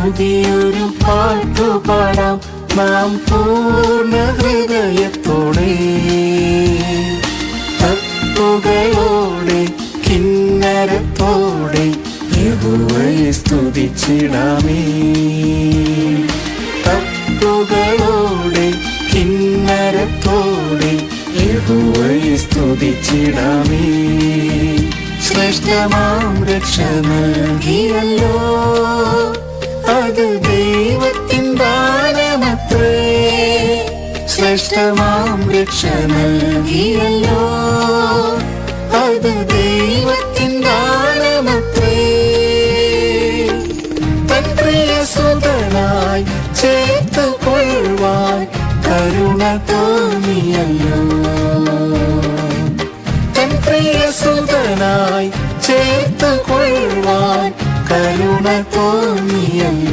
പുതിയൊരു പാട്ടുപാടാം നാം പൂർണ്ണ ഹൃദയത്തോടെ, തപ്പുകളോടെ കിന്നരത്തോടെ യഹോവയെ സ്തുതിച്ചിടാമേ. തപ്പുകളോടെ കിന്നരത്തോടെ യഹോവയെ സ്തുതിച്ചിടാമേ. ശ്രേഷ്ഠമാം രക്ഷ നൽകിയല്ലോ, അത് ദൈവത്തിൻ ദാനമത്രേ. ശ്രേഷ്ഠമാം രക്ഷ നൽകിയല്ലോ, അത് ദൈവത്തിൻ ദാനമത്രേ. തൻ പ്രിയസുതനായി ചേർത്തുകൊള്ളുവാൻ കരുണ തോന്നിയല്ലോ. തൻ പ്രിയസുതനായി ചേർത്തുകൊള്ളുവാൻ കരുണ തോന്നിയല്ലോ.